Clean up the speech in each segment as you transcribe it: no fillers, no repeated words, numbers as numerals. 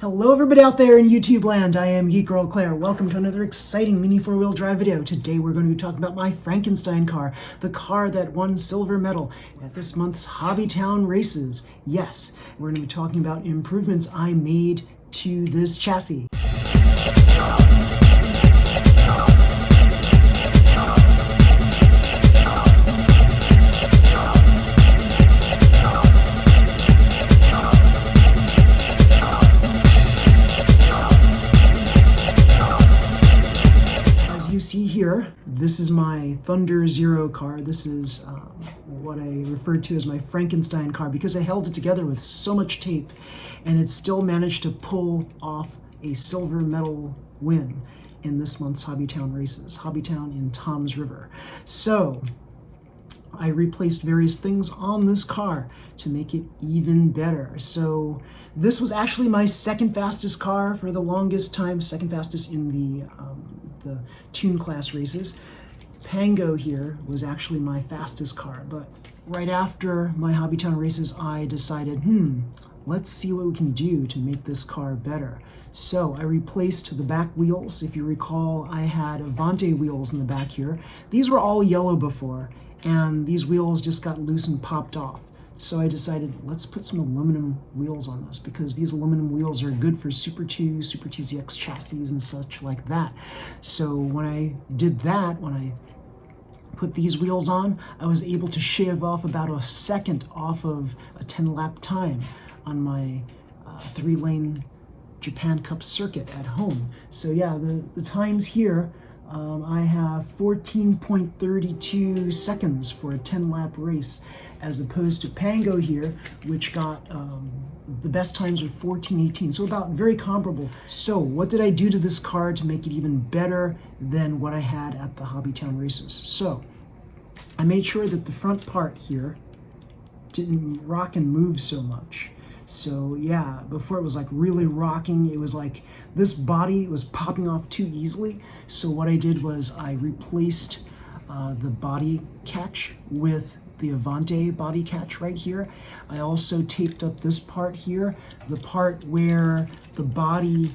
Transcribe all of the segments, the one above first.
Hello everybody out there in YouTube land, I am Geek Girl Claire. Welcome to another exciting mini four-wheel drive video. Today we're going to be talking about my Frankenstein car, the car that won silver medal at this month's Hobbytown races. Yes, we're going to be talking about improvements I made to this chassis. See here, this is my Thunder Zero car. This is what I referred to as my Frankenstein car because I held it together with so much tape and it still managed to pull off a silver medal win in this month's Hobbytown races. Hobbytown in Toms River. So I replaced various things on this car to make it even better. So this was actually my second fastest car for the longest time, second fastest in the Tune class races. Pango here was actually my fastest car, but right after my Hobbytown races, I decided, let's see what we can do to make this car better. So I replaced the back wheels. If you recall, I had Avante wheels in the back here. These were all yellow before, and these wheels just got loose and popped off. So I decided, let's put some aluminum wheels on this because these aluminum wheels are good for Super 2, Super TZX chassis and such like that. So when I did that, when I put these wheels on, I was able to shave off about a second off of a 10-lap time on my 3-lane Japan Cup circuit at home. So yeah, the times here, I have 14.32 seconds for a 10-lap race, as opposed to Pango here, which got the best times are 14:18, so about very comparable. So what did I do to this car to make it even better than what I had at the Hobbytown races? So I made sure that the front part here didn't rock and move so much. So yeah, before it was like really rocking, it was like this body was popping off too easily. So what I did was I replaced the body catch with the Avante body catch right here. I also taped up this part here, the part where the body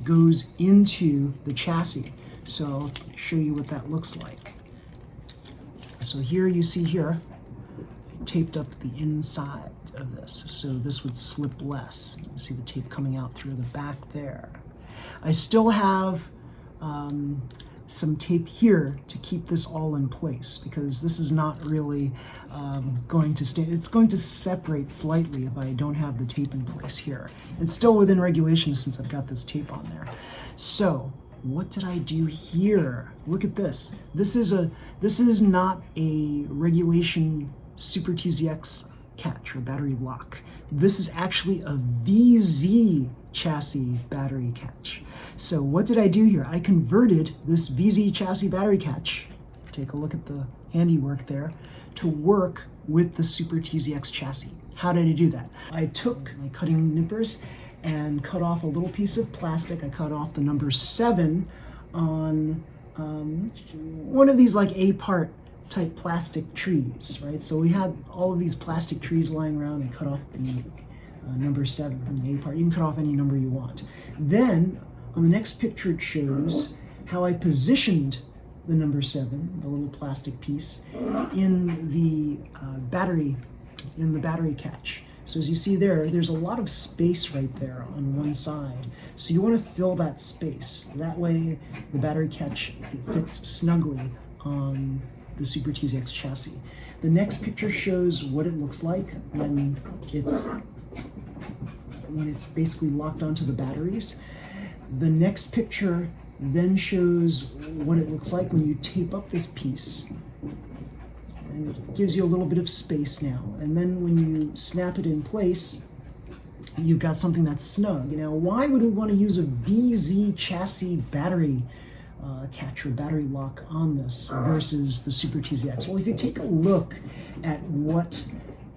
goes into the chassis. So I'll show you what that looks like. So here you see here, I taped up the inside of this, so this would slip less. You see the tape coming out through the back there. I still have some tape here to keep this all in place because this is not really going to stay. It's going to separate slightly if I don't have the tape in place here. It's still within regulation since I've got this tape on there. So what did I do here? Look at this. This is not a regulation Super TZX catch or battery lock. This is actually a VZ chassis battery catch. So what did I do here? I converted this VZ chassis battery catch, take a look at the handiwork there, to work with the Super TZX chassis. How did I do that? I took my cutting nippers and cut off a little piece of plastic. I cut off the number 7 on one of these like A-part type plastic trees, right? So we had all of these plastic trees lying around and cut off the number 7 from the A part. You can cut off any number you want. Then on the next picture it shows how I positioned the number 7, the little plastic piece, in the battery catch. So as you see there, there's a lot of space right there on one side. So you want to fill that space. That way the battery catch, it fits snugly on the Super TZX chassis. The next picture shows what it looks like when it's basically locked onto the batteries. The next picture then shows what it looks like when you tape up this piece. And it gives you a little bit of space now. And then when you snap it in place, you've got something that's snug. Now, why would we want to use a VZ chassis battery catch or battery lock on this versus the Super TZX? Well, if you take a look at what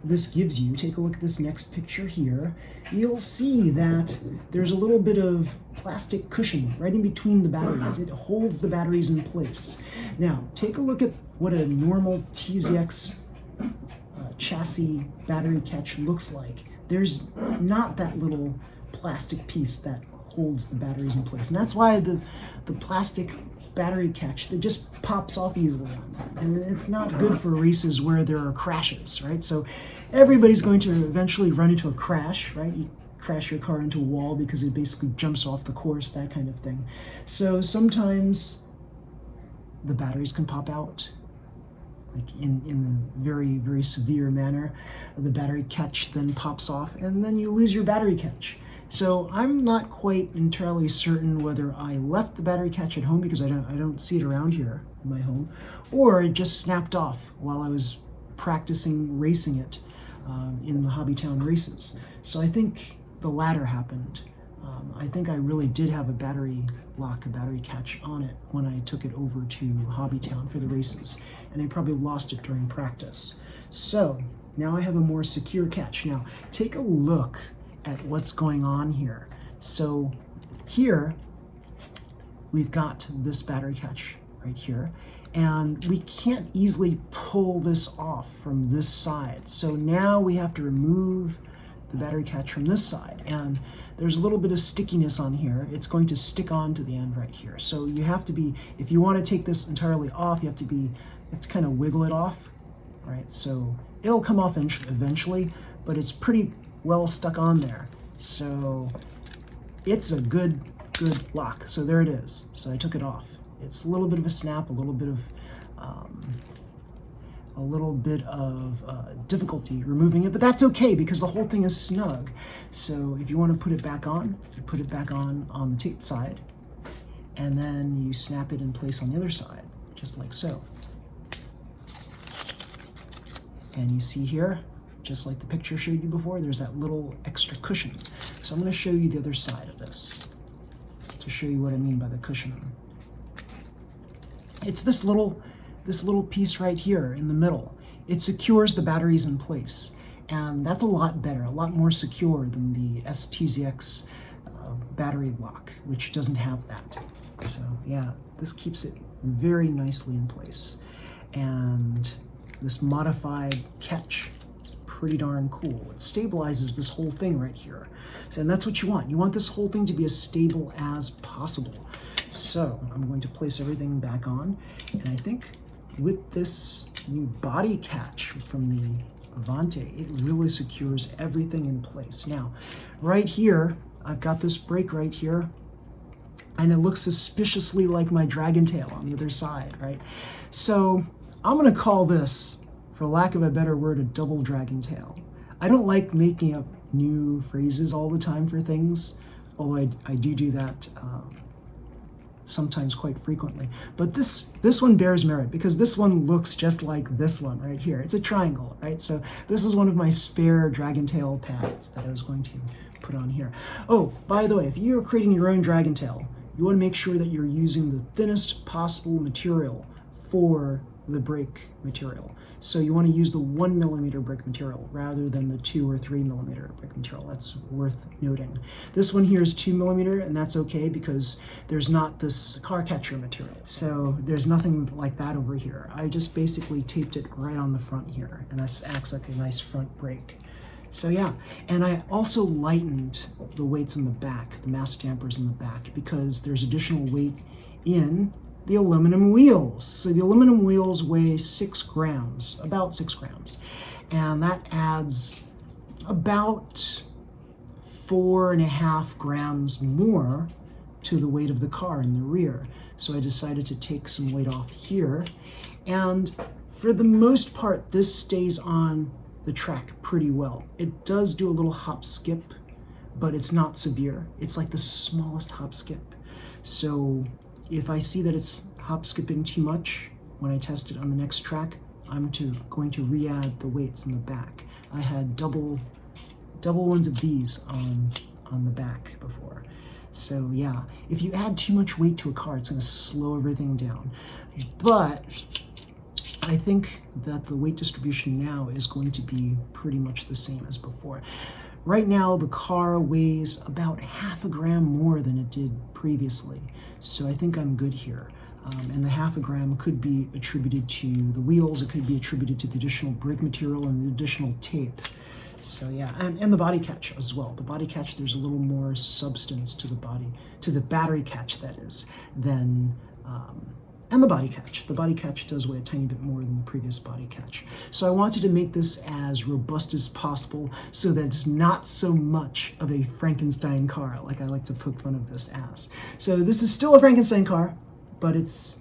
this gives you, take a look at this next picture here, you'll see that there's a little bit of plastic cushion right in between the batteries. It holds the batteries in place. Now, take a look at what a normal TZX chassis battery catch looks like. There's not that little plastic piece that holds the batteries in place. And that's why the plastic battery catch, that just pops off easily on that. And it's not good for races where there are crashes, right? So everybody's going to eventually run into a crash, right? You crash your car into a wall because it basically jumps off the course, that kind of thing. So sometimes the batteries can pop out, like in a very, very severe manner. The battery catch then pops off, and then you lose your battery catch. So I'm not quite entirely certain whether I left the battery catch at home, because I don't see it around here in my home, or it just snapped off while I was practicing racing it in the Hobbytown races. So I think the latter happened. I think I really did have a battery lock, a battery catch on it when I took it over to Hobbytown for the races, and I probably lost it during practice. So now I have a more secure catch. Now take a look at what's going on here. So here we've got this battery catch right here, and we can't easily pull this off from this side. So now we have to remove the battery catch from this side, and there's a little bit of stickiness on here. It's going to stick on to the end right here. So you have to be, if you want to take this entirely off, you have to kind of wiggle it off, right? So it'll come off eventually, but it's pretty well stuck on there. So it's a good lock. So there it is. So I took it off. It's a little bit of a snap, a little bit of difficulty removing it, but that's okay because the whole thing is snug. So if you want to put it back on, you put it back on the tape side, and then you snap it in place on the other side, just like so. And you see here, just like the picture showed you before, there's that little extra cushion. So I'm going to show you the other side of this to show you what I mean by the cushion. It's this little piece right here in the middle. It secures the batteries in place, and that's a lot better, a lot more secure than the STZX battery lock, which doesn't have that. So yeah, this keeps it very nicely in place. And this modified catch is pretty darn cool. It stabilizes this whole thing right here. So, and that's what you want. You want this whole thing to be as stable as possible. So I'm going to place everything back on, and I think with this new body catch from the Avante, it really secures everything in place. Now, right here, I've got this brake right here, and it looks suspiciously like my dragon tail on the other side, right? So I'm gonna call this, for lack of a better word, a double dragon tail. I don't like making up new phrases all the time for things, although I do that sometimes quite frequently. But this one bears merit because this one looks just like this one right here. It's a triangle, right? So this is one of my spare dragon tail pads that I was going to put on here. Oh, by the way, if you're creating your own dragon tail, you want to make sure that you're using the thinnest possible material for the brake material. So you want to use the 1 mm brake material rather than the 2 or 3 mm brake material. That's worth noting. This one here is 2 mm, and that's okay because there's not this car catcher material. So there's nothing like that over here. I just basically taped it right on the front here, and that acts like a nice front brake. So yeah, and I also lightened the weights in the back, the mass dampers in the back, because there's additional weight in the aluminum wheels. So the aluminum wheels weigh 6 grams, about 6 grams. And that adds about 4.5 grams more to the weight of the car in the rear. So I decided to take some weight off here. And for the most part, this stays on the track pretty well. It does do a little hop skip, but it's not severe. It's like the smallest hop skip. So if I see that it's hop skipping too much when I test it on the next track, I'm going to re-add the weights in the back. I had double ones of these on the back before. So yeah, if you add too much weight to a car, it's going to slow everything down. But I think that the weight distribution now is going to be pretty much the same as before. Right now, the car weighs about 0.5 gram more than it did previously. So I think I'm good here. And the 0.5 gram could be attributed to the wheels. It could be attributed to the additional brake material and the additional tape. So yeah, and the body catch as well. The body catch, there's a little more substance to the body, to the battery catch that is, than, and the body catch. The body catch does weigh a tiny bit more than the previous body catch. So I wanted to make this as robust as possible so that it's not so much of a Frankenstein car, like I like to poke fun of this as. So this is still a Frankenstein car, but it's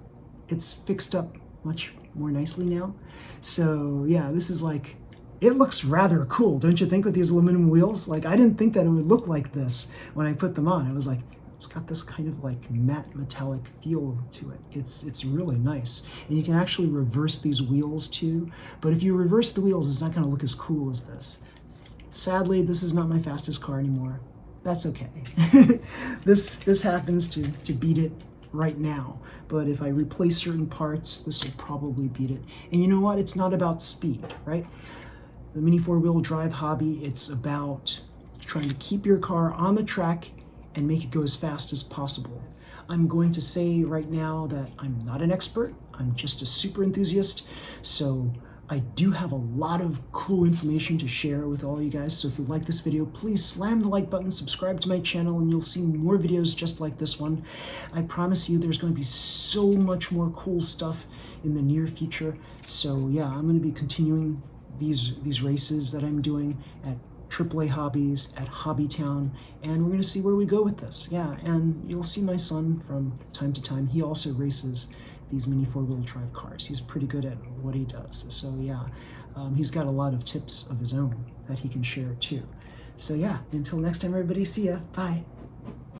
fixed up much more nicely now. So yeah, this is like, it looks rather cool, don't you think, with these aluminum wheels? Like, I didn't think that it would look like this when I put them on. I was like, it's got this kind of like matte metallic feel to it. It's really nice. And you can actually reverse these wheels too. But if you reverse the wheels, it's not gonna look as cool as this. Sadly, this is not my fastest car anymore. That's okay. This happens to beat it right now. But if I replace certain parts, this will probably beat it. And you know what? It's not about speed, right? The Mini 4-wheel drive hobby, it's about trying to keep your car on the track and make it go as fast as possible. I'm going to say right now that I'm not an expert. I'm just a super enthusiast. So I do have a lot of cool information to share with all you guys. So if you like this video, please slam the like button, subscribe to my channel, and you'll see more videos just like this one. I promise you there's going to be so much more cool stuff in the near future. So yeah, I'm going to be continuing these races that I'm doing at AAA Hobbies, at Hobbytown, and we're going to see where we go with this. Yeah, and you'll see my son from time to time. He also races these Mini 4-wheel drive cars. He's pretty good at what he does. So yeah, he's got a lot of tips of his own that he can share too. So yeah, until next time, everybody, see ya. Bye.